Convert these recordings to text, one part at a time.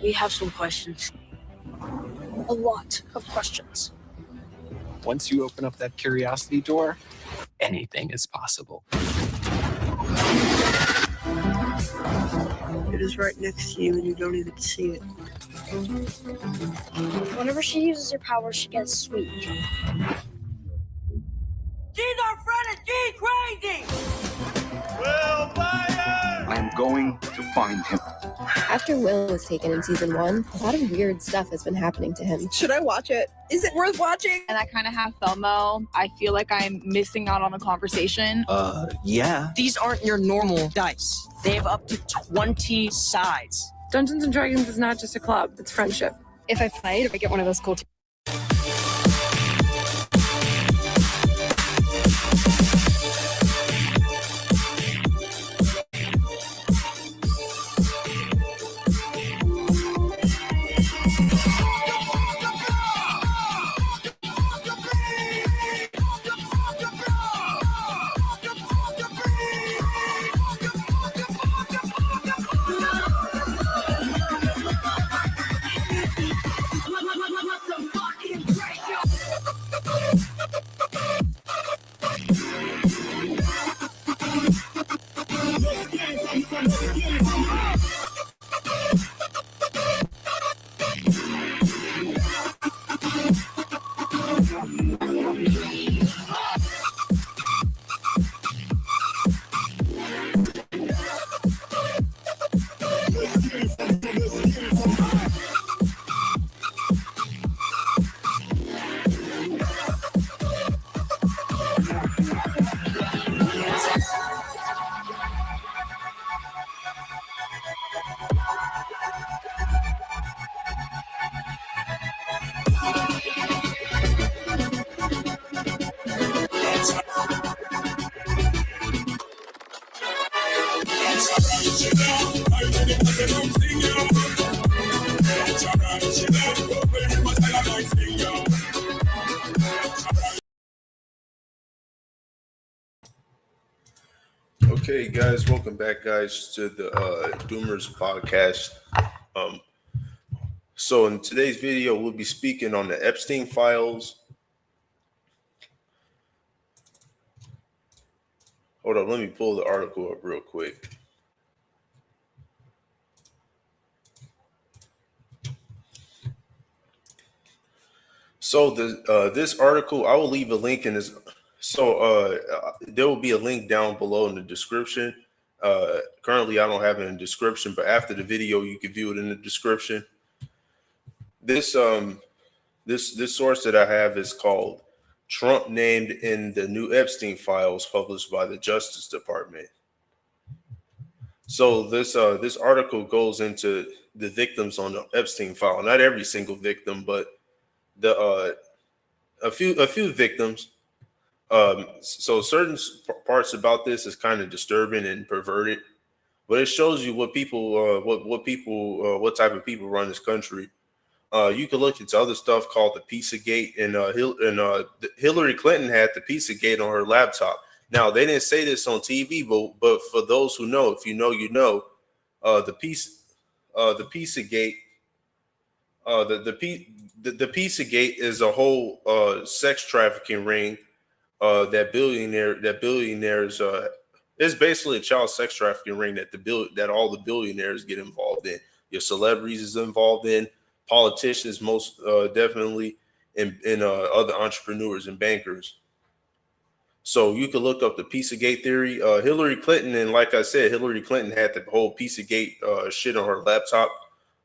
We have some questions. A lot of questions. Once you open up that curiosity door, anything is possible. It is right next to you and you don't even see it. Whenever she uses her power, she gets sweet. She's our friend and she's crazy! Will fire! I'm going to find him. After Will was taken in season 1, a lot of weird stuff has been happening to him. Should I watch it? Is it worth watching? And I kind of have FOMO. I feel like I'm missing out on a conversation. Yeah. These aren't your normal dice. They have up to 20 sides. Dungeons and Dragons is not just a club, it's friendship. If I fight, I get one of those cool Okay, guys, welcome back, guys, to the Doomers podcast. So in today's video, we'll be speaking on the Epstein files. Hold on, let me pull the article up real quick. So this article, I will leave a link in this. So there will be a link down below in the description. Currently, I don't have it in the description, but after the video, you can view it in the description. This source that I have is called "Trump Named in the New Epstein Files," published by the Justice Department. So this article goes into the victims on the Epstein file. Not every single victim, but the a few victims. So certain parts about this is kind of disturbing and perverted, but it shows you what people, what type of people run this country. You can look into other stuff called the Pizzagate, and Hillary Clinton had the Pizzagate on her laptop. Now they didn't say this on TV, but for those who know, if you know, you know, the Pizzagate, the Pizzagate is a whole sex trafficking ring that billionaires it's basically a child sex trafficking ring that all the billionaires get involved in. Your celebrities is involved in, politicians most definitely, and other entrepreneurs and bankers. So you can look up the Pizzagate theory. Hillary Clinton, and like I said, Hillary Clinton had the whole Pizzagate shit on her laptop.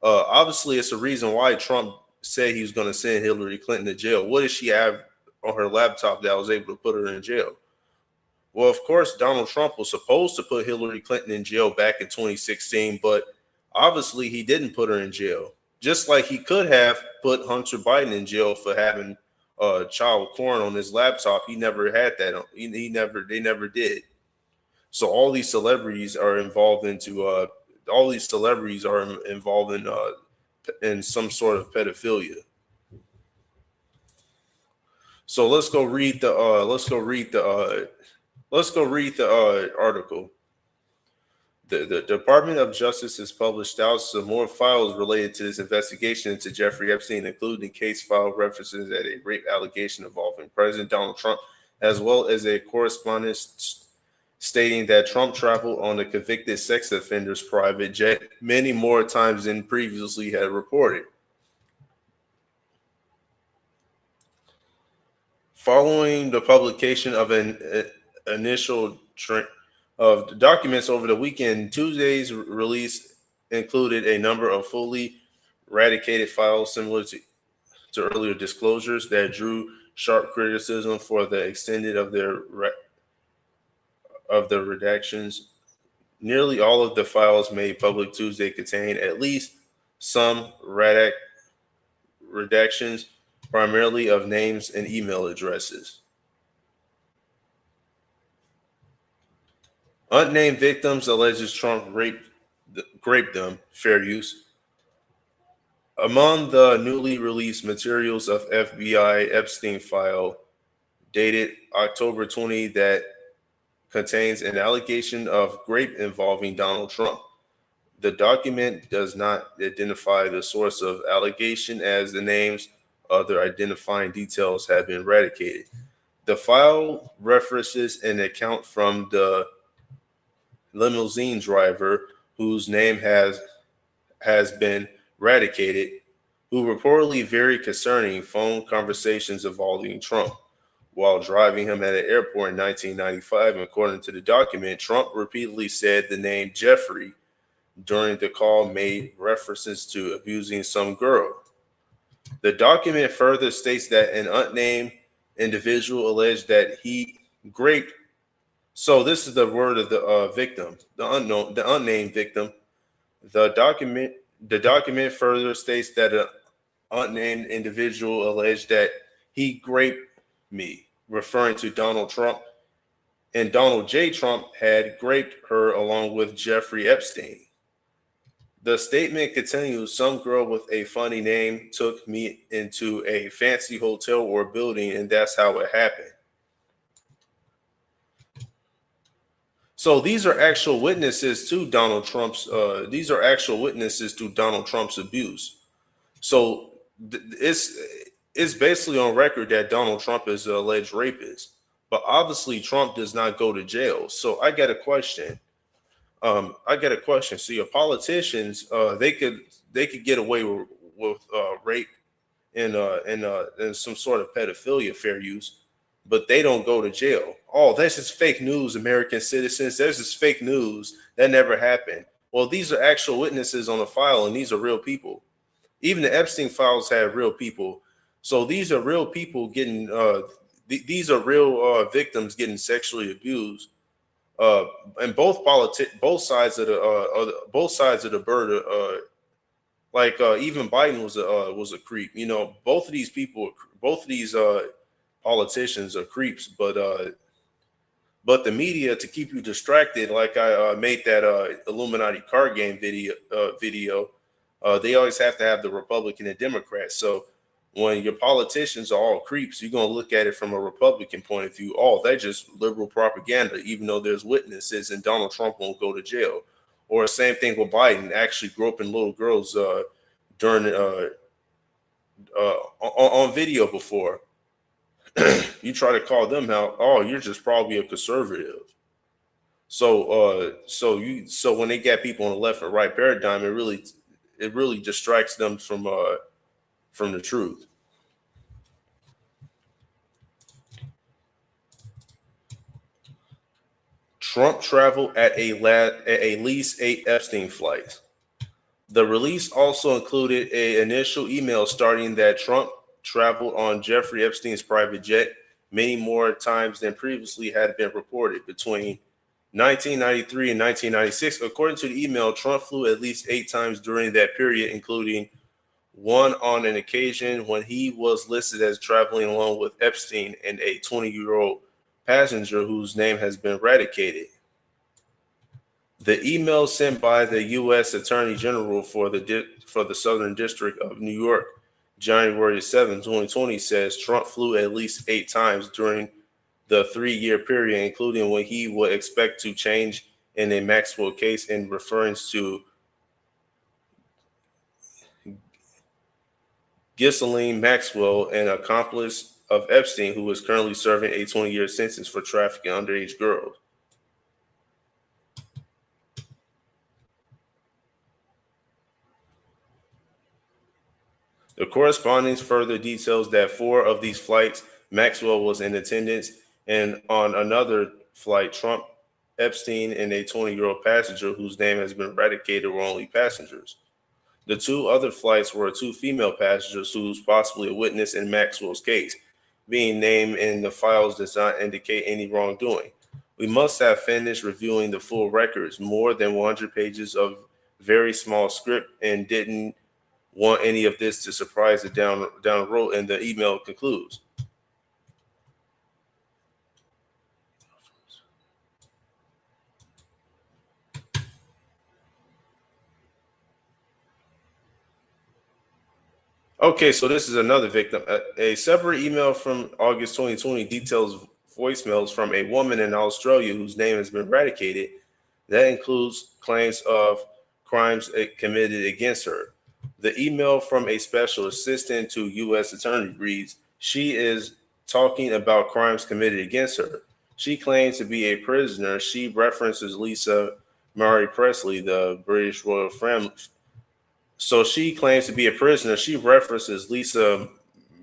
Obviously, it's a reason why Trump said he was going to send Hillary Clinton to jail. What did she have on her laptop that was able to put her in jail? Well, of course, Donald Trump was supposed to put Hillary Clinton in jail back in 2016, but obviously he didn't put her in jail. Just like he could have put Hunter Biden in jail for having child porn on his laptop. He never had that. They never did. So all these celebrities are involved in some sort of pedophilia. So let's go read the article. The Department of Justice has published thousands of more files related to this investigation into Jeffrey Epstein, including case file references at a rape allegation involving President Donald Trump, as well as a correspondence stating that Trump traveled on the convicted sex offender's private jet many more times than previously had reported. Following the publication of an initial of the documents over the weekend, Tuesday's release included a number of fully eradicated files similar to earlier disclosures that drew sharp criticism for the extent of the redactions. Nearly all of the files made public Tuesday contain at least some redactions, primarily of names and email addresses. Unnamed victims alleges Trump raped them. Fair use. Among the newly released materials of FBI Epstein file dated October 20 that contains an allegation of rape involving Donald Trump. The document does not identify the source of allegation, as the names. Other identifying details have been eradicated. The file references an account from the limousine driver whose name has been eradicated, who reportedly very concerning phone conversations involving Trump while driving him at an airport in 1995. And according to the document, Trump repeatedly said the name Jeffrey during the call, made references to abusing some girl. The document further states that an unnamed individual alleged that he raped. So this is the word of the victim, the unnamed victim. The document further states that an unnamed individual alleged that he raped me, referring to Donald Trump, and Donald J. Trump had raped her along with Jeffrey Epstein. The statement continues, some girl with a funny name took me into a fancy hotel or building, and that's how it happened. So these are actual witnesses to Donald Trump's abuse. So it's basically on record that Donald Trump is an alleged rapist, but obviously Trump does not go to jail. So I got a question. So your politicians, they could get away with rape and some sort of pedophilia, fair use, but they don't go to jail. Oh, that's just fake news, American citizens. There's just fake news. That never happened. Well, these are actual witnesses on the file, and these are real people. Even the Epstein files had real people. So these are real people getting, these are real victims getting sexually abused and both sides of the bird, even Biden was a creep. You know, both of these politicians are creeps, but the media, to keep you distracted, like I made that Illuminati card game video, they always have to have the Republican and Democrat. So when your politicians are all creeps, you're going to look at it from a Republican point of view. Oh, that's just liberal propaganda, even though there's witnesses and Donald Trump won't go to jail. Or same thing with Biden, actually groping little girls during on video before. You try to call them out, oh, you're just probably a conservative. So when they get people on the left and right paradigm, it really distracts them from the truth. Trump traveled at least 8 Epstein flights. The release also included an initial email stating that Trump traveled on Jeffrey Epstein's private jet many more times than previously had been reported. Between 1993 and 1996, according to the email, Trump flew at least 8 times during that period, including one on an occasion when he was listed as traveling along with Epstein and a 20-year-old passenger whose name has been eradicated. The email sent by the U.S. Attorney General for the Southern District of New York, January 7, 2020, says Trump flew at least 8 times during the 3-year period, including when he would expect to change in a Maxwell case, in reference to Ghislaine Maxwell, an accomplice of Epstein, who is currently serving a 20-year sentence for trafficking underage girls. The correspondence further details that 4 of these flights, Maxwell was in attendance, and on another flight, Trump, Epstein, and a 20-year-old passenger whose name has been eradicated were only passengers. The 2 other flights were 2 female passengers who was possibly a witness in Maxwell's case. Being named in the files does not indicate any wrongdoing. We must have finished reviewing the full records, more than 100 pages of very small script, and didn't want any of this to surprise it down the road. And the email concludes. Okay, so this is another victim. A separate email from August 2020 details voicemails from a woman in Australia whose name has been eradicated. That includes claims of crimes committed against her. The email from a special assistant to U.S. attorney reads, she is talking about crimes committed against her. She claims to be a prisoner. She references Lisa Marie Presley, the British royal family. So she claims to be a prisoner. She references Lisa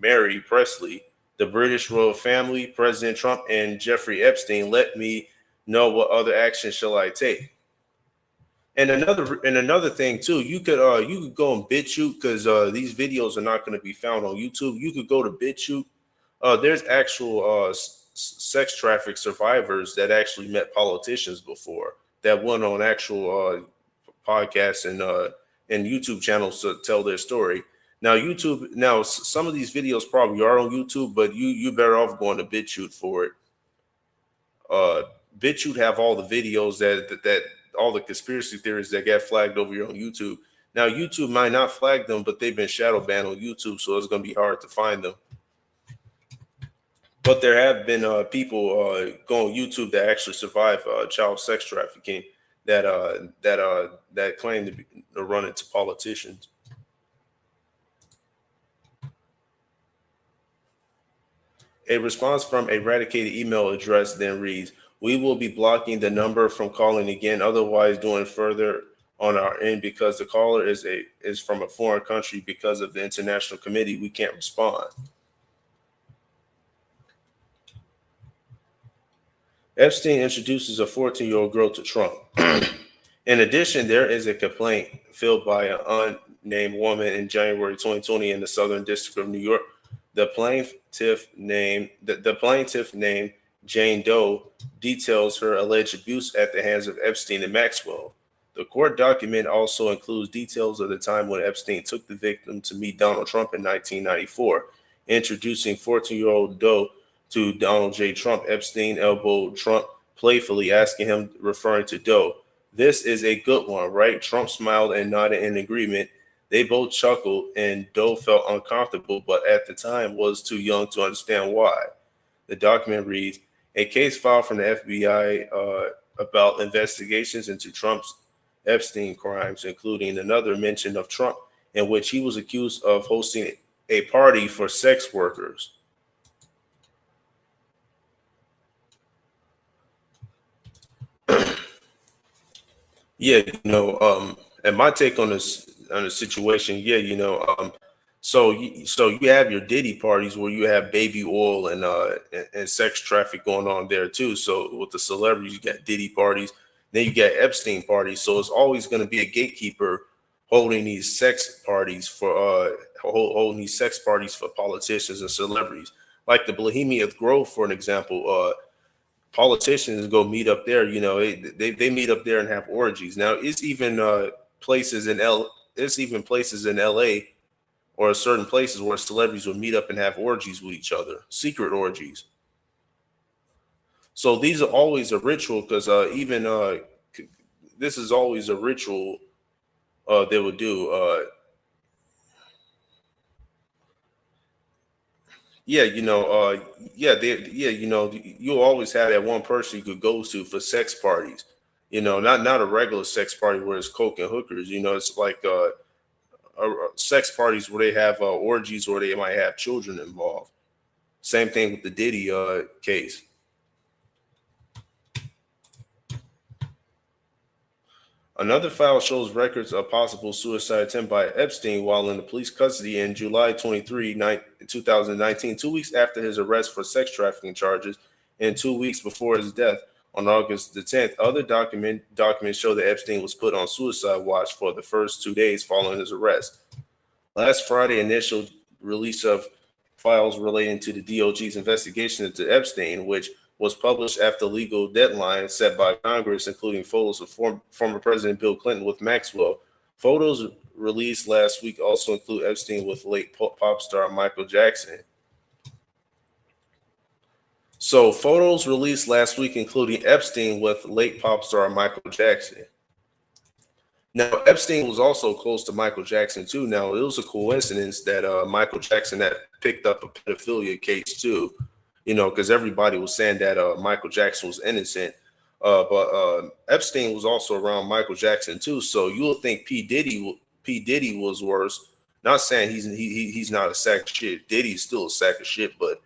Marie Presley, the British royal family, President Trump, and Jeffrey Epstein. Let me know what other action shall I take. And another thing too, you could go on BitChute, because these videos are not going to be found on YouTube. You could go to BitChute. There's actual sex traffic survivors that actually met politicians before, that went on actual podcasts and YouTube channels to tell their story. Now some of these videos probably are on YouTube, but you better off going to BitChute for it. BitChute have all the videos that all the conspiracy theories that get flagged over here on YouTube. Now YouTube might not flag them, but they've been shadow banned on YouTube, so it's going to be hard to find them. But there have been people go on YouTube that actually survive child sex trafficking that claim to run into politicians. A response from a eradicated email address then reads, we will be blocking the number from calling again, otherwise doing further on our end, because the caller is from a foreign country. Because of the international committee, we can't respond. Epstein introduces a 14-year-old girl to Trump. In addition, there is a complaint filed by an unnamed woman in January 2020 in the Southern District of New York. The plaintiff named Jane Doe, details her alleged abuse at the hands of Epstein and Maxwell. The court document also includes details of the time when Epstein took the victim to meet Donald Trump in 1994, introducing 14-year-old Doe to Donald J. Trump. Epstein elbowed Trump playfully, asking him, referring to Doe, "This is a good one, right?" Trump smiled and nodded in agreement. They both chuckled, and Doe felt uncomfortable, but at the time was too young to understand why. The document reads, a case filed from the FBI about investigations into Trump's Epstein crimes, including another mention of Trump in which he was accused of hosting a party for sex workers. Yeah, and my take on the situation, so you have your Diddy parties where you have baby oil and sex traffic going on there too. So with the celebrities, you got Diddy parties, then you got Epstein parties. So it's always going to be a gatekeeper holding these sex parties for holding these sex parties for politicians and celebrities, like the Bohemian Grove, for an example. Politicians go meet up there. They meet up there and have orgies. Now it's even places in LA or certain places where celebrities will meet up and have orgies with each other, secret orgies. So these are always a ritual because this is always a ritual they would do. You'll always have that one person you could go to for sex parties. Not a regular sex party where it's coke and hookers. It's like sex parties where they have orgies or they might have children involved. Same thing with the Diddy case. Another file shows records of possible suicide attempt by Epstein while in the police custody in July 23, 2019, 2 weeks after his arrest for sex trafficking charges and 2 weeks before his death on August the 10th. Other documents show that Epstein was put on suicide watch for the first 2 days following his arrest. Last Friday, initial release of files relating to the DOJ's investigation into Epstein, which was published after legal deadline set by Congress, including photos of former President Bill Clinton with Maxwell. Photos released last week also include Epstein with late pop star Michael Jackson. So photos released last week including Epstein with late pop star Michael Jackson. Now, Epstein was also close to Michael Jackson too. Now, it was a coincidence that Michael Jackson had picked up a pedophilia case too. Because everybody was saying that Michael Jackson was innocent, but Epstein was also around Michael Jackson too. So you'll think P. Diddy was worse. Not saying he's not a sack of shit. Diddy's still a sack of shit, but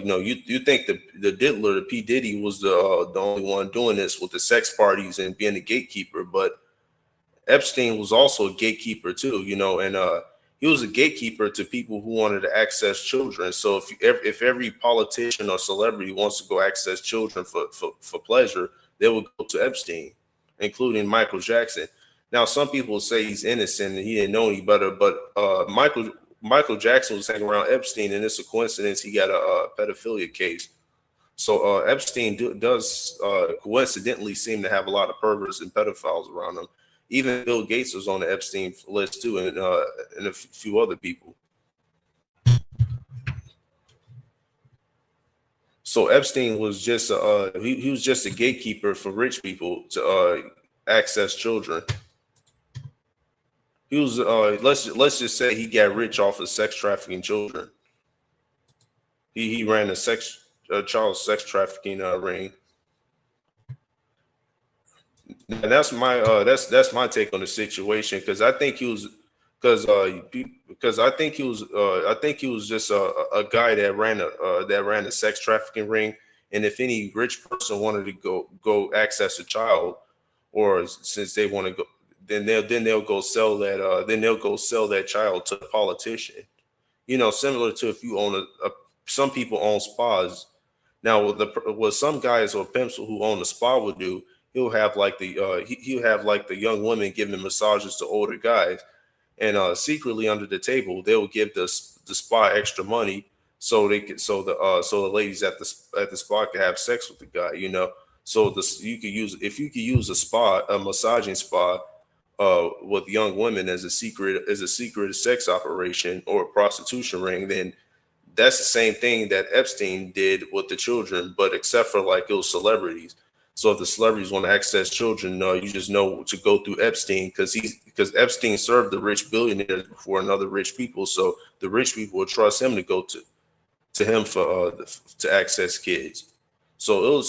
you think the diddler, the P. Diddy, was the only one doing this with the sex parties and being the gatekeeper, but Epstein was also a gatekeeper too. And he was a gatekeeper to people who wanted to access children. So if every politician or celebrity wants to go access children for pleasure, they will go to Epstein, including Michael Jackson. Now, some people say he's innocent and he didn't know any better, but Michael Jackson was hanging around Epstein, and it's a coincidence he got a pedophilia case. So Epstein does coincidentally seem to have a lot of perverts and pedophiles around him. Even Bill Gates was on the Epstein list too, and a few other people. So Epstein was just he was just a gatekeeper for rich people to access children. He was let's just say he got rich off of sex trafficking children. He ran a child sex trafficking ring. And that's my take on the situation, because I think he was just a guy that ran a sex trafficking ring, and if any rich person wanted to go access a child, or since they want to go, then they'll go sell that child to a politician. Similar to if you own some people own spas. Now, what some guys or pimps who own a spa would do, he'll have like the young women giving massages to older guys, and secretly under the table they'll give the spa extra money so they could so the ladies at the spa could have sex with the guy, you know. So this you could use if you could use a massaging spa with young women as a secret sex operation or a prostitution ring, then that's the same thing that Epstein did with the children, but except for like it was celebrities. So if the celebrities want to access children, no, you just know to go through Epstein because Epstein served the rich billionaires before and other rich people. So the rich people will trust him to go to him for to access kids. So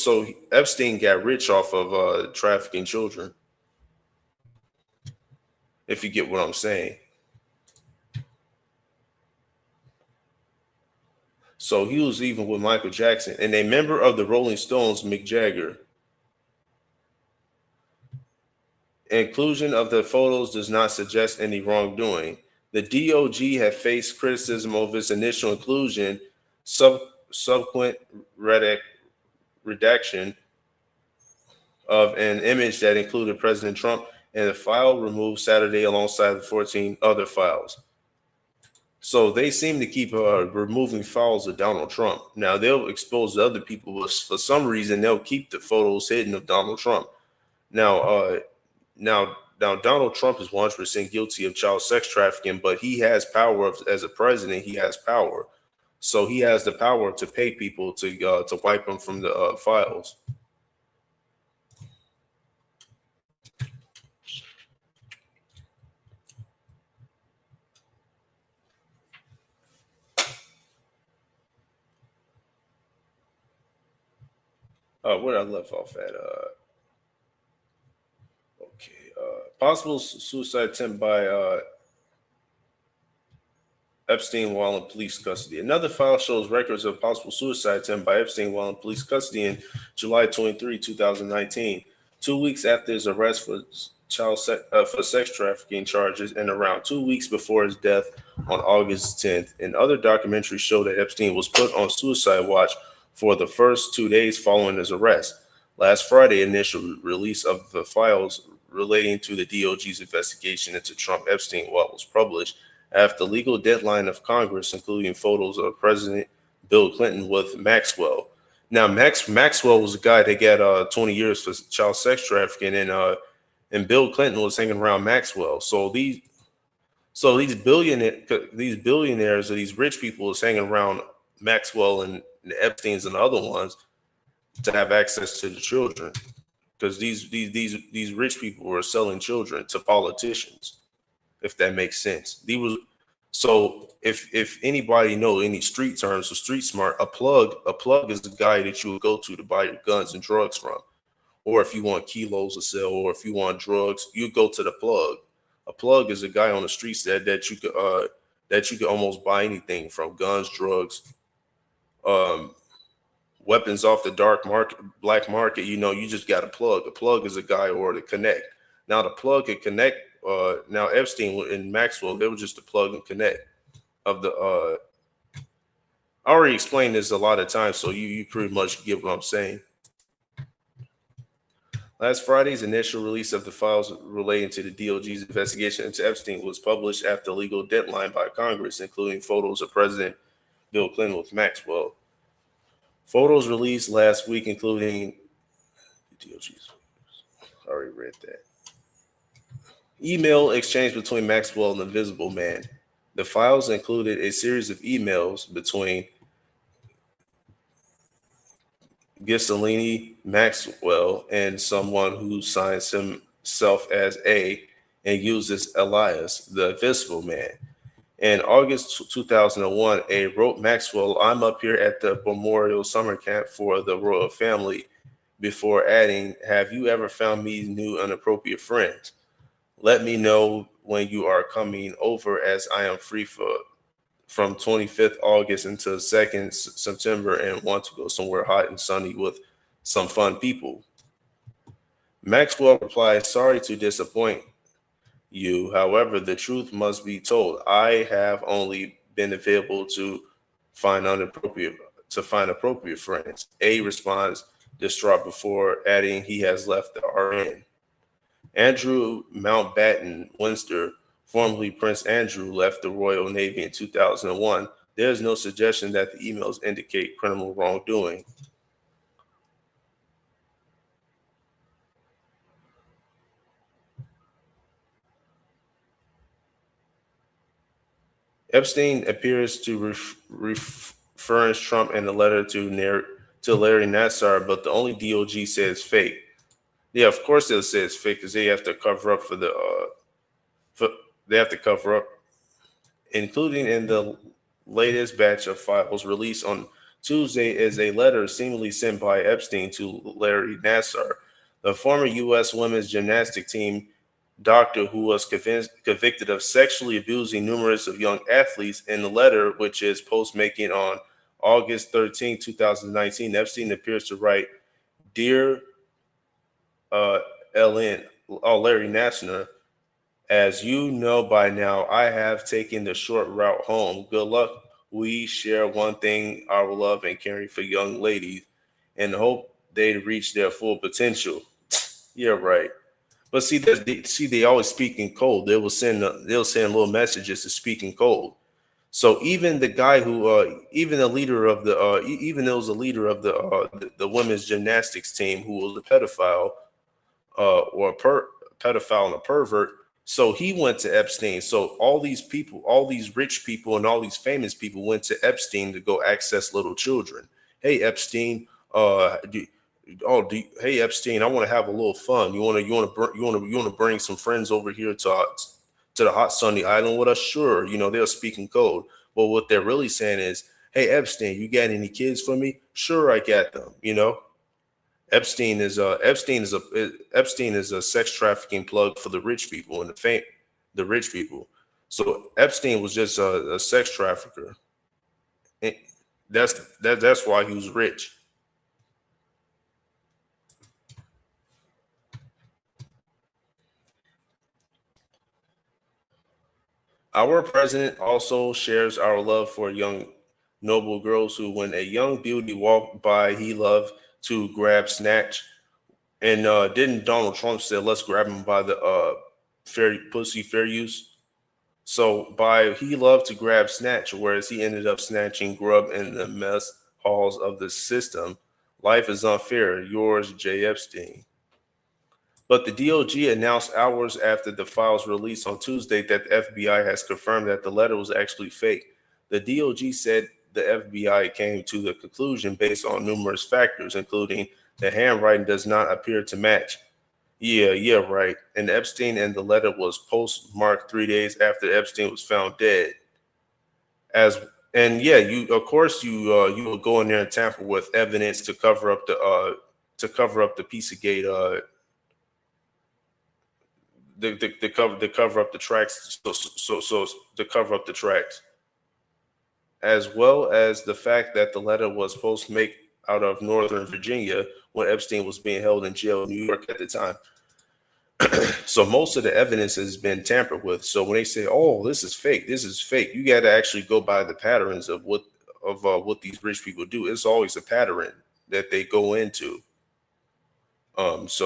Epstein got rich off of trafficking children. If you get what I'm saying. So he was even with Michael Jackson and a member of the Rolling Stones, Mick Jagger. Inclusion of the photos does not suggest any wrongdoing. The DOJ had faced criticism of its initial inclusion, subsequent redaction of an image that included President Trump, and the file removed Saturday alongside the 14 other files. So they seem to keep removing files of Donald Trump. Now they'll expose other people, but for some reason they'll keep the photos hidden of Donald Trump. Now Donald Trump is 100% guilty of child sex trafficking, but he has power as a president. He has power, so he has the power to pay people to wipe them from the files. Where I left off at. Possible suicide attempt by Epstein while in police custody. Another file shows records of possible suicide attempt by Epstein while in police custody in July 23, 2019, 2 weeks after his arrest for for sex trafficking charges and around 2 weeks before his death on August 10th. And other documentaries show that Epstein was put on suicide watch for the first 2 days following his arrest. Last Friday, initial release of the files relating to the DOJ's investigation into Trump Epstein was published after the legal deadline of Congress, including photos of President Bill Clinton with Maxwell. Now, Maxwell was a guy that got 20 years for child sex trafficking, and Bill Clinton was hanging around Maxwell. So these billionaires or these rich people is hanging around Maxwell and the Epsteins and the other ones to have access to the children, because these rich people were selling children to politicians, if that makes sense. So if anybody know any street terms or street smart, a plug is the guy that you would go to buy your guns and drugs from. Or if you want kilos to sell, or if you want drugs, you go to the plug. A plug is a guy on the streets that you could almost buy anything from: guns, drugs, weapons off the black market. You know, you just got a plug. A plug is a guy or to connect. Now the plug can connect. Now Epstein and Maxwell, they were just a plug and connect of the. I already explained this a lot of times, so you pretty much get what I'm saying. Last Friday's initial release of the files relating to the DOJ's investigation into Epstein was published after a legal deadline by Congress, including photos of President Bill Clinton with Maxwell. Photos released last week, including the DOJ's. I already read that. Email exchange between Maxwell and the Invisible Man. The files included a series of emails between Ghisolini, Maxwell, and someone who signs himself as A and uses alias, the Invisible Man. In August 2001, A wrote Maxwell, "I'm up here at the Memorial Summer Camp for the royal family," before adding, "Have you ever found me new inappropriate friends? Let me know when you are coming over, as I am free from 25th August until 2nd September and want to go somewhere hot and sunny with some fun people." Maxwell replied, "Sorry to disappoint you. However, the truth must be told. I have only been available to find appropriate friends." A responds, distraught, before adding he has left the RN. Andrew Mountbatten Windsor, formerly Prince Andrew, left the Royal Navy in 2001, There's no suggestion that the emails indicate criminal wrongdoing. Epstein appears to reference Trump in a letter to Larry Nassar, but the only DOJ says fake. Yeah, of course they'll say it's fake because they have to cover up for the they have to cover up, including in the latest batch of files released on Tuesday is a letter seemingly sent by Epstein to Larry Nassar, the former U.S. women's gymnastic team doctor who was convicted of sexually abusing numerous of young athletes. In the letter, which is post-making on August 13, 2019, Epstein appears to write, "Dear Larry Nassar, as you know by now, I have taken the short route home. Good luck. We share one thing, our love and caring for young ladies, and hope they reach their full potential." Yeah, right. But see, they always speak in code. They'll send little messages to speak in code. So even the guy who, even the leader of the, even there was a leader of the women's gymnastics team who was a pedophile, or pedophile and a pervert. So he went to Epstein. So all these people, all these rich people, and all these famous people went to Epstein to go access little children. Hey Epstein, hey Epstein, I want to have a little fun. You want to bring some friends over here to the hot sunny island with us? Sure. They're speaking code. But what they're really saying is, hey Epstein, you got any kids for me? Sure, I got them. Epstein is a sex trafficking plug for the rich people and the rich people. So Epstein was just a sex trafficker. And that's why he was rich. Our president also shares our love for young noble girls who, when a young beauty walked by, he loved to grab, snatch. And didn't Donald Trump say, let's grab him by the fair use? So he loved to grab, snatch, whereas he ended up snatching grub in the mess halls of the system. Life is unfair. Yours, J. Epstein. But the DOJ announced hours after the files released on Tuesday that the FBI has confirmed that the letter was actually fake. The DOJ said the FBI came to the conclusion based on numerous factors, including the handwriting does not appear to match. Yeah, right. And Epstein, and the letter was postmarked 3 days after Epstein was found dead. You will go in there and tamper with evidence to cover up the Pizzagate, to cover up the tracks, to cover up the tracks, as well as the fact that the letter was supposed to make out of Northern Virginia when Epstein was being held in jail in New York at the time. So most of the evidence has been tampered with. So when they say, "Oh, this is fake," you got to actually go by the patterns of what these rich people do. It's always a pattern that they go into. It's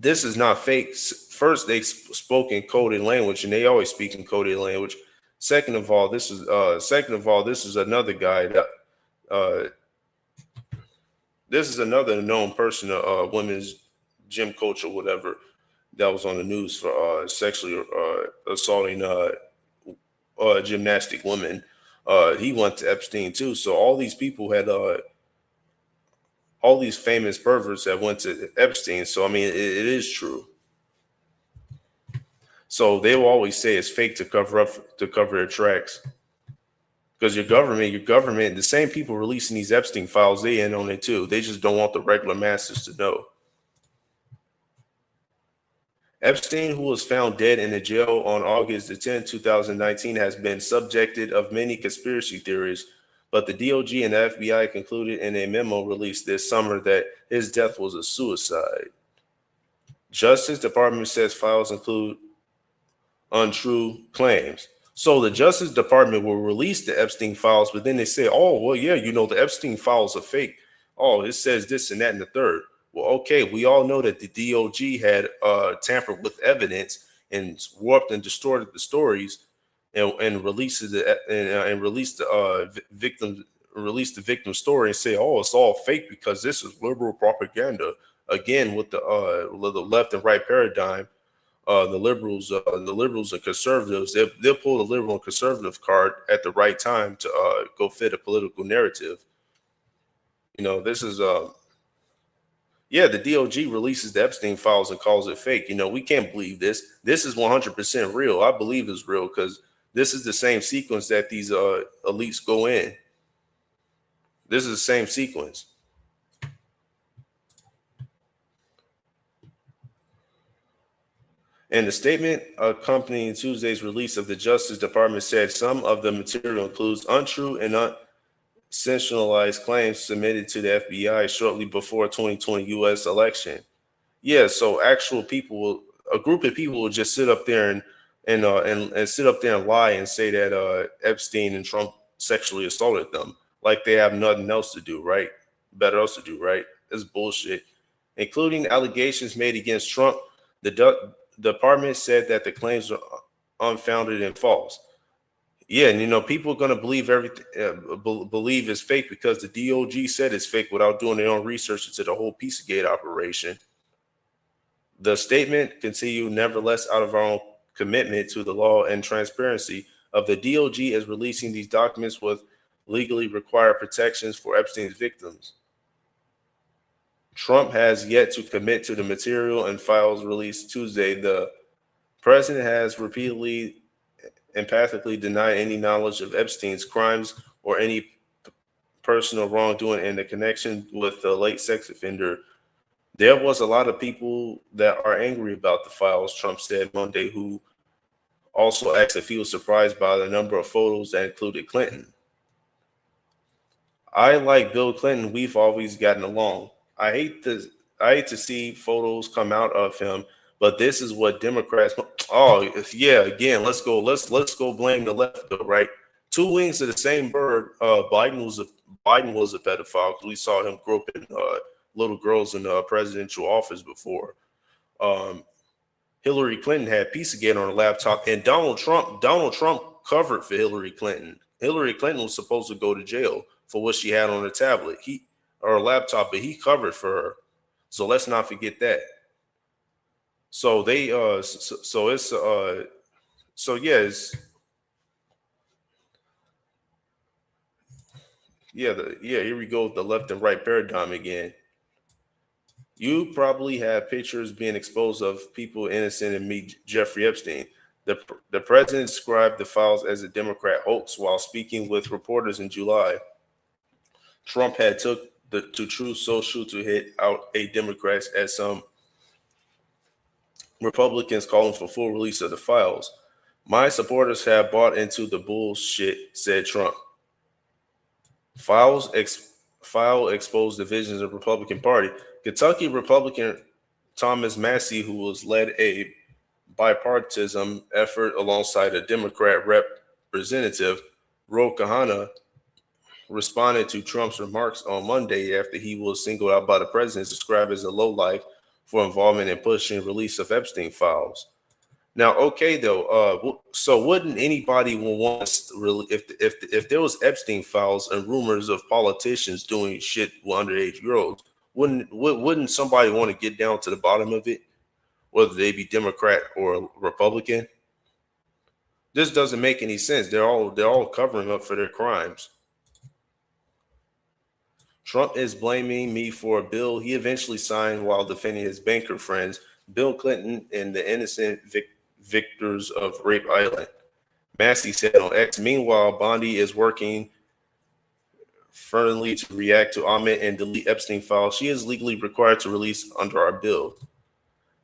this is not fake. First, they spoke in coded language, and they always speak in coded language. Second of all, this is another guy that this is another known person, women's gym coach or whatever, that was on the news for sexually assaulting gymnastic women. He went to Epstein too. So all these people had all these famous perverts that went to Epstein. So I mean, it is true. So they will always say it's fake to cover their tracks. Because your government, the same people releasing these Epstein files, they in on it too. They just don't want the regular masses to know. Epstein, who was found dead in a jail on August the 10th, 2019, has been subjected of many conspiracy theories, but the DOJ and the FBI concluded in a memo released this summer that his death was a suicide. Justice Department says files include untrue claims. So the Justice Department will release the Epstein files, but then they say, "Oh, well, yeah, the Epstein files are fake. Oh, it says this and that and the third." Well, okay, we all know that the DOJ had tampered with evidence, and warped and distorted the stories, and releases the and released the victim story and say, oh, it's all fake because this is liberal propaganda. Again, with the left and right paradigm, the liberals and conservatives, they'll pull the liberal and conservative card at the right time to go fit a political narrative. You know, this is yeah, the DOJ releases the Epstein files and calls it fake. You know, we can't believe this. This is 100% real. I believe it's real because this is the same sequence that these elites go in. This is the same sequence. And the statement accompanying Tuesday's release of the Justice Department said some of the material includes untrue and sensationalized claims submitted to the FBI shortly before 2020 U.S. election. Yeah, so actual people, a group of people will just sit up there and sit up there and lie and say that Epstein and Trump sexually assaulted them, like they have nothing else to do, right? Better else to do, right? It's bullshit. Including allegations made against Trump, the department said that the claims are unfounded and false. Yeah, and you know, people are gonna believe everything, believe it's fake because the DOJ said it's fake without doing their own research into the whole Pizzagate operation. The statement continued, nevertheless, out of our own commitment to the law and transparency of the DOJ is releasing these documents with legally required protections for Epstein's victims. Trump has yet to commit to the material and files released Tuesday. The president has repeatedly emphatically denied any knowledge of Epstein's crimes or any personal wrongdoing in the connection with the late sex offender. There was a lot of people that are angry about the files, Trump said Monday, who also asked if he was surprised by the number of photos that included Clinton. I like Bill Clinton. We've always gotten along. I hate to see photos come out of him, but this is what Democrats. Oh yeah, again, let's go blame the left, though, right? Two wings of the same bird. Biden was a pedophile because we saw him groping little girls in the presidential office before. Hillary Clinton had Pizzagate on her laptop, and Donald Trump covered for Hillary Clinton. Hillary Clinton was supposed to go to jail for what she had on her tablet, or laptop, but he covered for her. So let's not forget that. So they here we go with the left and right paradigm again. You probably have pictures being exposed of people innocent and meet Jeffrey Epstein. The president described the files as a Democrat hoax while speaking with reporters in July. Trump had took to Truth Social to hit out a Democrats as some Republicans calling for full release of the files. My supporters have bought into the bullshit, said Trump. File exposed divisions of the Republican Party. Kentucky Republican Thomas Massie, who has led a bipartisan effort alongside a Democrat representative, Ro Khanna, responded to Trump's remarks on Monday after he was singled out by the president, described as a lowlife for involvement in pushing release of Epstein files. Now, okay, though, so wouldn't anybody want really, if there was Epstein files and rumors of politicians doing shit with underage girls, wouldn't somebody want to get down to the bottom of it, whether they be Democrat or Republican? This doesn't make any sense. They're all covering up for their crimes. Trump is blaming me for a bill he eventually signed while defending his banker friends, Bill Clinton and the innocent victors of Rape Island. Massie said on X. Meanwhile, Bondi is working firmly to react to omit and delete Epstein files she is legally required to release under our bill.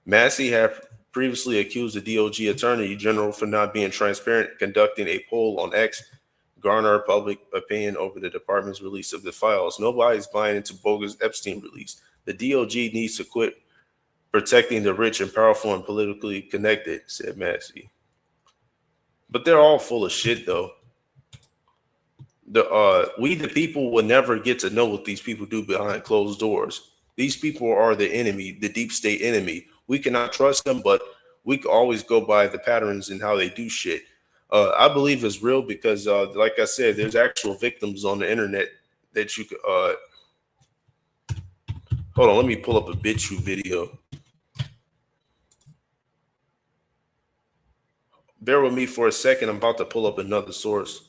Massie had previously accused the DOJ Attorney General for not being transparent, conducting a poll on X, garner public opinion over the department's release of the files. Nobody's buying into bogus Epstein release. The DOJ needs to quit protecting the rich and powerful and politically connected, said Massie. But they're all full of shit, though. We the people will never get to know what these people do behind closed doors. These people are the enemy, the deep state enemy. We cannot trust them, but we could always go by the patterns and how they do shit. I believe it's real because, like I said, there's actual victims on the internet that you could. Hold on, let me pull up a BitChute video. Bear with me for a second. I'm about to pull up another source.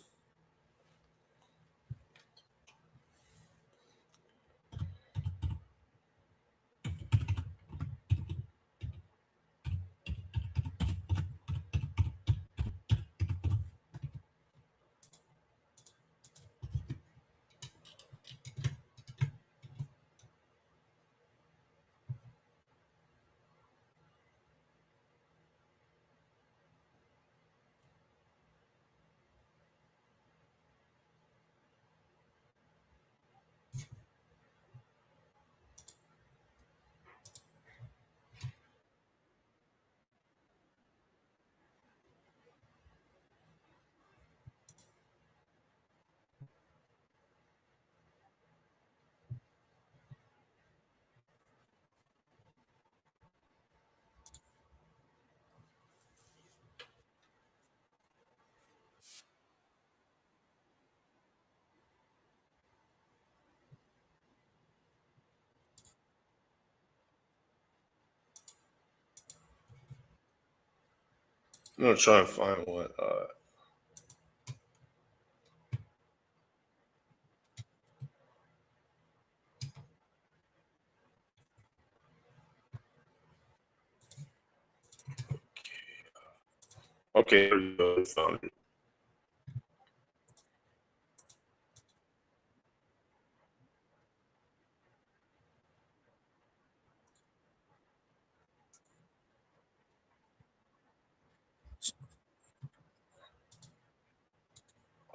I'm gonna try and find one. Okay, there you go. I found it.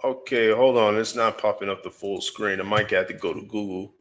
Okay, hold on. It's not popping up the full screen. I might have to go to Google.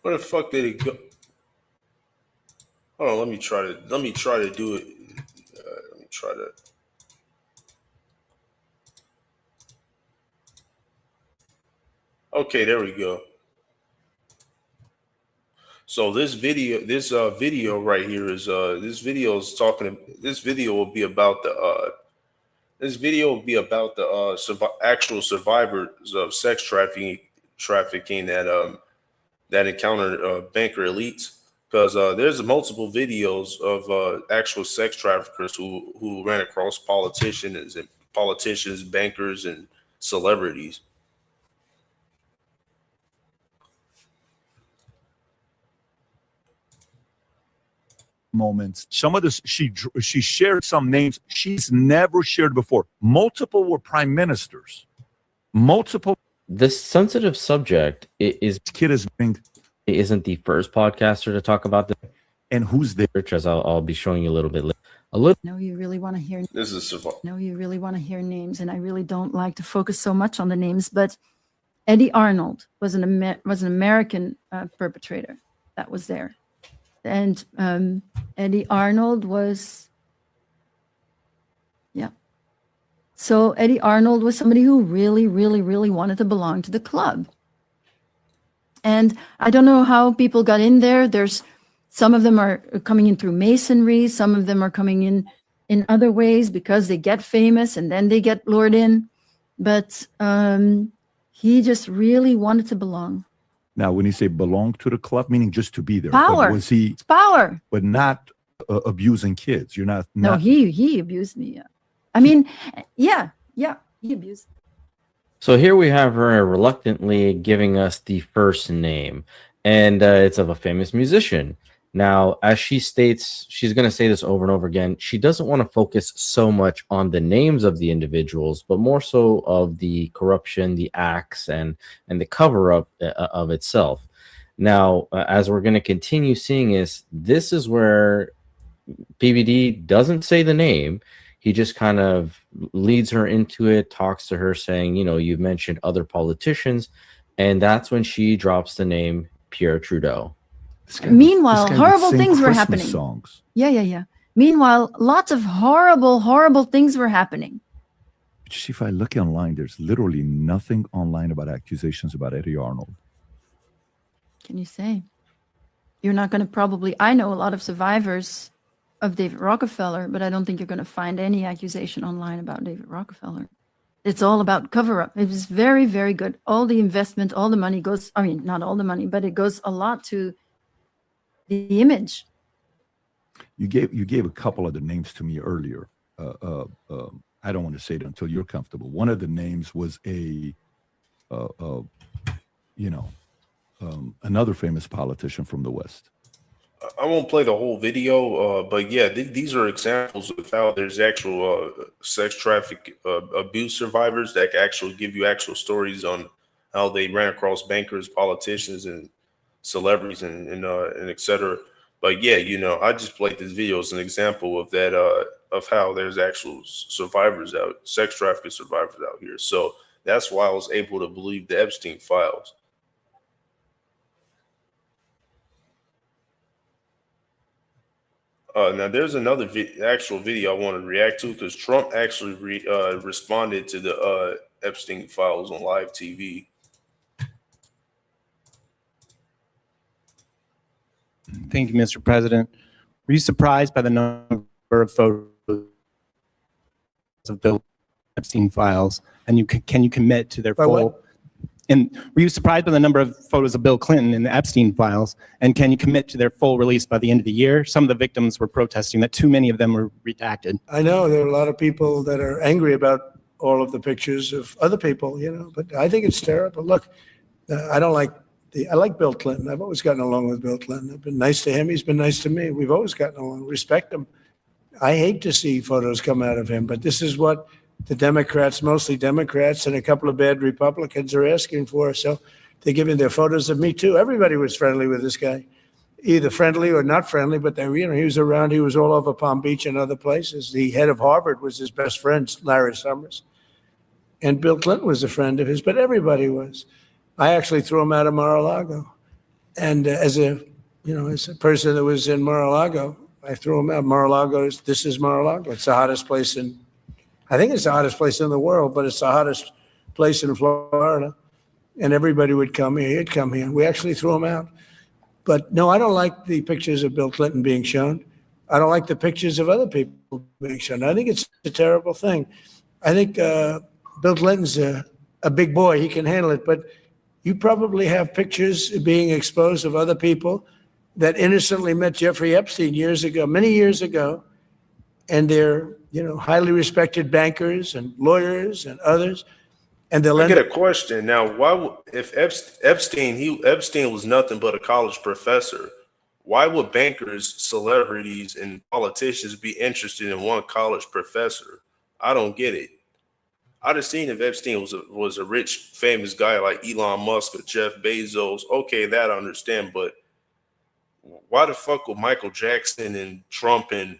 Where the fuck did it go? Hold on, let me try to do it. Let me try to. Okay, there we go. So this video right here is this video is talking. This video will be about the actual survivors of sex trafficking that encountered banker elites. Because there's multiple videos of actual sex traffickers who ran across politicians, bankers, and celebrities. Moments. Some of this, she shared some names she's never shared before. Multiple were prime ministers. Multiple. This sensitive subject is kid is being. He isn't the first podcaster to talk about this. And who's there? As I'll be showing you a little bit later. A little. No, you really want to hear. This is survival. No, you really want to hear names, and I really don't like to focus so much on the names. But Eddie Arnold was an American perpetrator that was there. And Eddie Arnold was, yeah. So Eddie Arnold was somebody who really, really, really wanted to belong to the club. And I don't know how people got in there. There's some of them are coming in through masonry. Some of them are coming in other ways because they get famous and then they get lured in. But he just really wanted to belong. Now, when you say belong to the club, meaning just to be there, power. But was he? It's power, but not abusing kids. You're not. No, he abused me. Yeah, I mean, yeah, he abused me. So here we have her reluctantly giving us the first name, and it's of a famous musician. Now, as she states, she's going to say this over and over again. She doesn't want to focus so much on the names of the individuals, but more so of the corruption, the acts, and the cover-up of itself. Now, as we're going to continue seeing this is where PBD doesn't say the name. He just kind of leads her into it, talks to her, saying, you know, you've mentioned other politicians, and that's when she drops the name Pierre Trudeau. Meanwhile, horrible things were happening. Songs. Yeah. Meanwhile, lots of horrible things were happening. See, if I look online, there's literally nothing online about accusations about Eddie Arnold. Can you say? You're not going to probably, I know a lot of survivors of David Rockefeller, but I don't think you're going to find any accusation online about David Rockefeller. It's all about cover-up. It was very, very good. All the investment, all the money goes, I mean, not all the money, but it goes a lot to the image. You gave a couple of the names to me earlier. I don't want to say it until you're comfortable. One of the names was another famous politician from the West. I won't play the whole video, but yeah, these are examples of how there's actual sex traffic abuse survivors that actually give you actual stories on how they ran across bankers, politicians, and celebrities, and et cetera. But yeah, you know, I just played this video as an example of that, of how there's actual survivors sex trafficking survivors out here. So that's why I was able to believe the Epstein files. Now, there's another actual video I want to react to because Trump actually responded to the Epstein files on live TV. Thank you, Mr. President. Were you surprised by the number of photos of Bill Epstein files? And can you commit to their full? And were you surprised by the number of photos of Bill Clinton in the Epstein files? And can you commit to their full release by the end of the year? Some of the victims were protesting that too many of them were redacted. I know there are a lot of people that are angry about all of the pictures of other people, you know, but I think it's terrible. Look, I like Bill Clinton. I've always gotten along with Bill Clinton. I've been nice to him. He's been nice to me. We've always gotten along. Respect him. I hate to see photos come out of him, but this is what the Democrats, mostly Democrats, and a couple of bad Republicans are asking for. So they're giving their photos of me too. Everybody was friendly with this guy, either friendly or not friendly, but he was around. He was all over Palm Beach and other places. The head of Harvard was his best friend, Larry Summers. And Bill Clinton was a friend of his, but everybody was. I actually threw him out of Mar-a-Lago. And as a person that was in Mar-a-Lago, I threw him out. This is Mar-a-Lago. It's the hottest place I think it's the hottest place in the world, but it's the hottest place in Florida. And everybody would come here. He'd come here. We actually threw him out. But no, I don't like the pictures of Bill Clinton being shown. I don't like the pictures of other people being shown. I think it's a terrible thing. I think Bill Clinton's a big boy. He can handle it. But you probably have pictures being exposed of other people that innocently met Jeffrey Epstein many years ago. And they're, highly respected bankers and lawyers and others. And they'll I get a question now. If Epstein was nothing but a college professor, why would bankers, celebrities, and politicians be interested in one college professor? I don't get it. I'd have seen if Epstein was a rich, famous guy like Elon Musk or Jeff Bezos. Okay, that I understand, but why the fuck would Michael Jackson and Trump and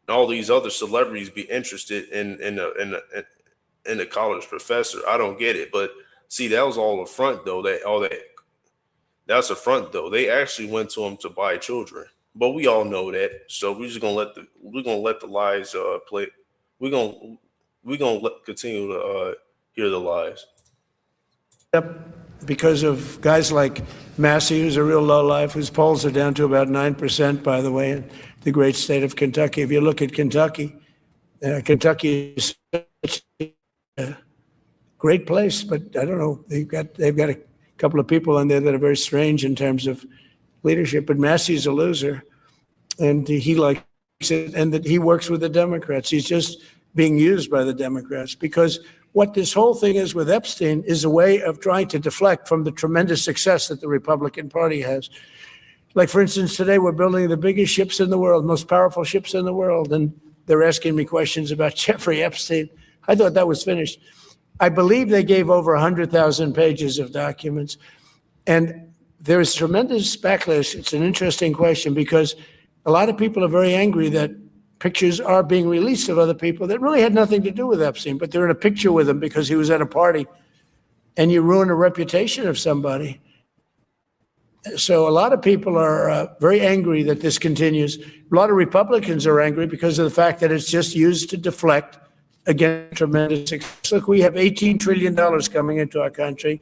all these other celebrities be interested in a college professor? I don't get it. But see, that was all a front though. That's a front though. They actually went to him to buy children. But we all know that. So we're just gonna let the lies play. We're gonna continue to hear the lies. Yep. Because of guys like Massey, who's a real lowlife, whose polls are down to about 9%, by the way, in the great state of Kentucky. If you look at Kentucky, Kentucky is such a great place, but I don't know. They've got a couple of people in there that are very strange in terms of leadership. But Massey's a loser, and he likes it, and that he works with the Democrats. He's just being used by the Democrats because what this whole thing is with Epstein is a way of trying to deflect from the tremendous success that the Republican Party has. Like, for instance, today we're building the biggest ships in the world, most powerful ships in the world, and they're asking me questions about Jeffrey Epstein. I thought that was finished. I believe they gave over 100,000 pages of documents, and there is tremendous backlash. It's an interesting question because a lot of people are very angry that pictures are being released of other people that really had nothing to do with Epstein, but they're in a picture with him because he was at a party, and you ruin a reputation of somebody. So a lot of people are very angry that this continues. A lot of Republicans are angry because of the fact that it's just used to deflect against tremendous success. Look, we have $18 trillion coming into our country.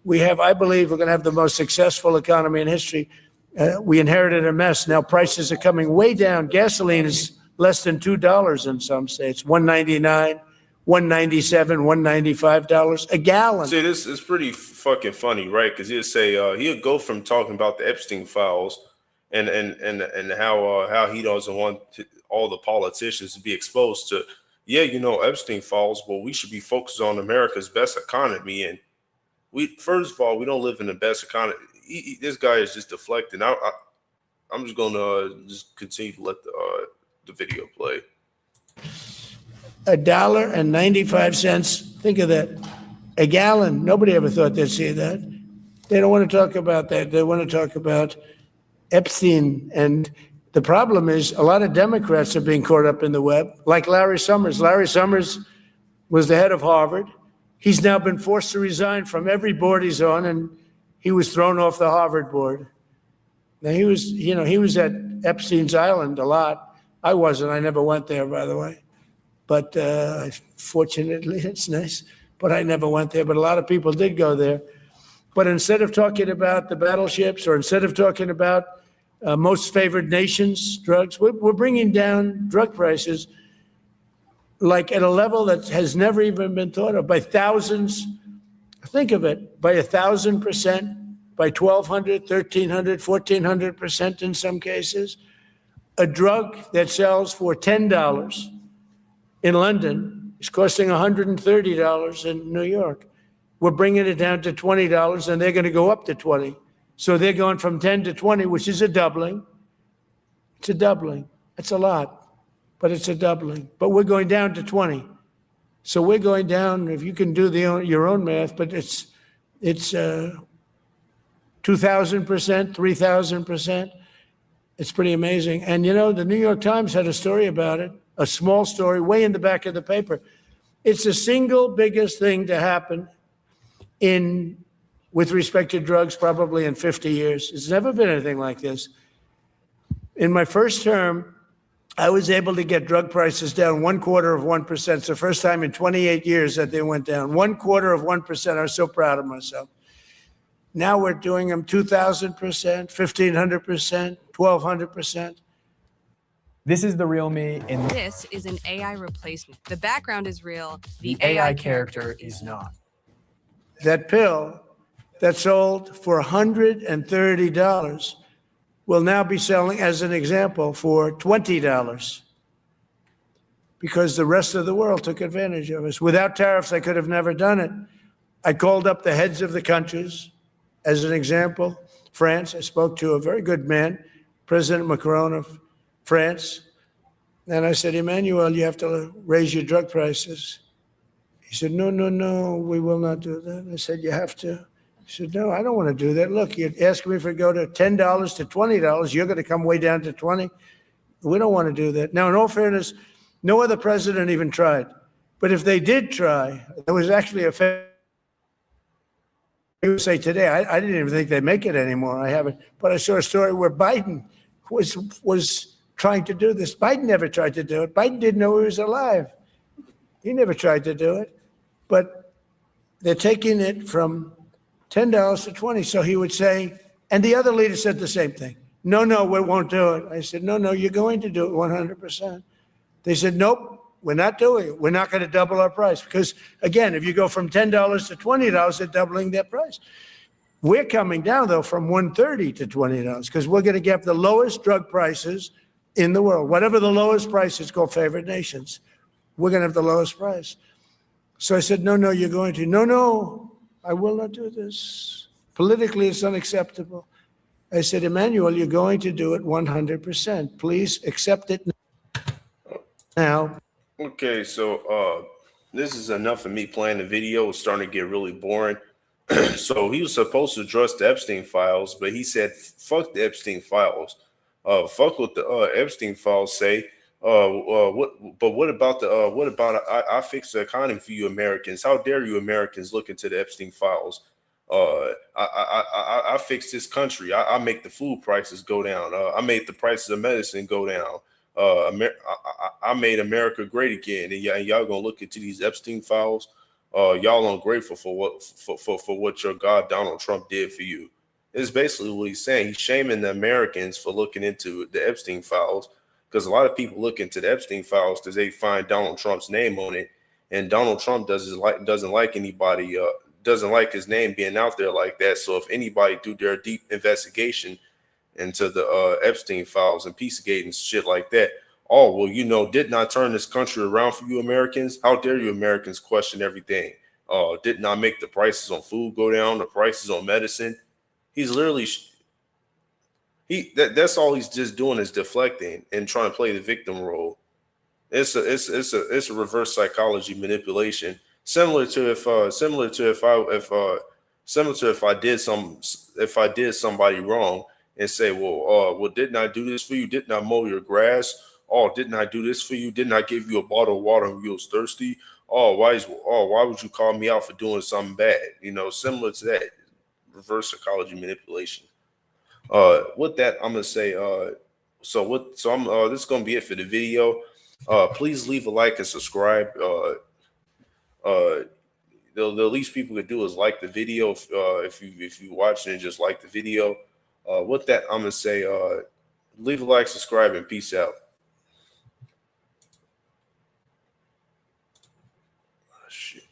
We have, I believe, we're going to have the most successful economy in history. We inherited a mess. Now prices are coming way down. Gasoline is less than $2 in some states, $1.99, $1.97, $1.95 a gallon. See, this is pretty fucking funny, right? Because he'll say he'll go from talking about the Epstein files and how he doesn't want all the politicians to be exposed to, yeah, you know, Epstein files, but we should be focused on America's best economy. And we, first of all, we don't live in the best economy. This guy is just deflecting. I'm just gonna just continue to let the video play. $1.95. Think of that. A gallon. Nobody ever thought they'd see that. They don't want to talk about that. They want to talk about Epstein. And the problem is a lot of Democrats are being caught up in the web, like Larry Summers. Larry Summers was the head of Harvard. He's now been forced to resign from every board he's on, and he was thrown off the Harvard board. Now he was at Epstein's Island a lot. I wasn't. I never went there, by the way. But fortunately, it's nice. But I never went there. But a lot of people did go there. But instead of talking about the battleships, or instead of talking about most favored nations drugs, we're bringing down drug prices like at a level that has never even been thought of, by thousands. Think of it, by 1,000%, by 1,200, 1,300, 1,400% in some cases. A drug that sells for $10 in London is costing $130 in New York. We're bringing it down to $20, and they're going to go up to 20. So they're going from 10 to 20, which is a doubling. It's a doubling. It's a lot, but it's a doubling. But we're going down to 20. So we're going down, if you can do your own math, but it's 2,000%, 3,000%. It's pretty amazing. And you know, the New York Times had a story about it, a small story way in the back of the paper. It's the single biggest thing to happen with respect to drugs probably in 50 years. It's never been anything like this. In my first term, I was able to get drug prices down 0.25%. It's the first time in 28 years that they went down. 0.25%. I was so proud of myself. Now we're doing them 2,000%, 1,500%, 1,200%. This is the real me. And this is an AI replacement. The background is real. The AI character is not. That pill that sold for $130 will now be selling, as an example, for $20, because the rest of the world took advantage of us. Without tariffs, I could have never done it. I called up the heads of the countries. As an example, France, I spoke to a very good man, President Macron of France. And I said, Emmanuel, you have to raise your drug prices. He said, no, we will not do that. I said, you have to. He said, no, I don't want to do that. Look, you're asking me for go to $10 to $20. You're going to come way down to 20. We don't want to do that. Now, in all fairness, no other president even tried. But if they did try, there was actually a say today, I didn't even think they make it anymore. I haven't, but I saw a story where Biden was trying to do this. Biden never tried to do it. Biden didn't know he was alive. He never tried to do it. But they're taking it from $10 to 20. So he would say, and the other leader said the same thing. No, we won't do it. I said, no, you're going to do it 100%. They said, nope. We're not doing it. We're not going to double our price. Because, again, if you go from $10 to $20, they're doubling their price. We're coming down, though, from $130 to $20 because we're going to get the lowest drug prices in the world. Whatever the lowest price is called favored nations, we're going to have the lowest price. So I said, no, you're going to. No, I will not do this. Politically, it's unacceptable. I said, Emmanuel, you're going to do it 100%. Please accept it now. Okay, so this is enough of me playing the video. It's starting to get really boring. So he was supposed to address the Epstein files, but he said, fuck the Epstein files. Fuck what the Epstein files say. What about the I fixed the economy for you Americans? How dare you Americans look into the Epstein files? I fixed this country. I make the food prices go down. I made the prices of medicine go down. I made America great again. And y'all gonna look into these Epstein files? Y'all ungrateful for what your God Donald Trump did for you. It's basically what he's saying. He's shaming the Americans for looking into the Epstein files, because a lot of people look into the Epstein files because they find Donald Trump's name on it, and Donald Trump doesn't like anybody doesn't like his name being out there like that. So if anybody do their deep investigation into the Epstein files and Pizzagate and shit like that, oh well, didn't I turn this country around for you Americans? How dare you Americans question everything? Didn't I make the prices on food go down, the prices on medicine? He's literally that's all he's just doing is deflecting and trying to play the victim role. It's a reverse psychology manipulation, similar to if I did somebody wrong and say, well, didn't I do this for you? Didn't I mow your grass? Oh, didn't I do this for you? Didn't I give you a bottle of water when you was thirsty? Why would you call me out for doing something bad? Similar to that. Reverse psychology manipulation. With that, I'm gonna say this is gonna be it for the video. Please leave a like and subscribe. The least people could do is like the video if you watching and just like the video. With that, I'm gonna say leave a like, subscribe, and peace out. Shit.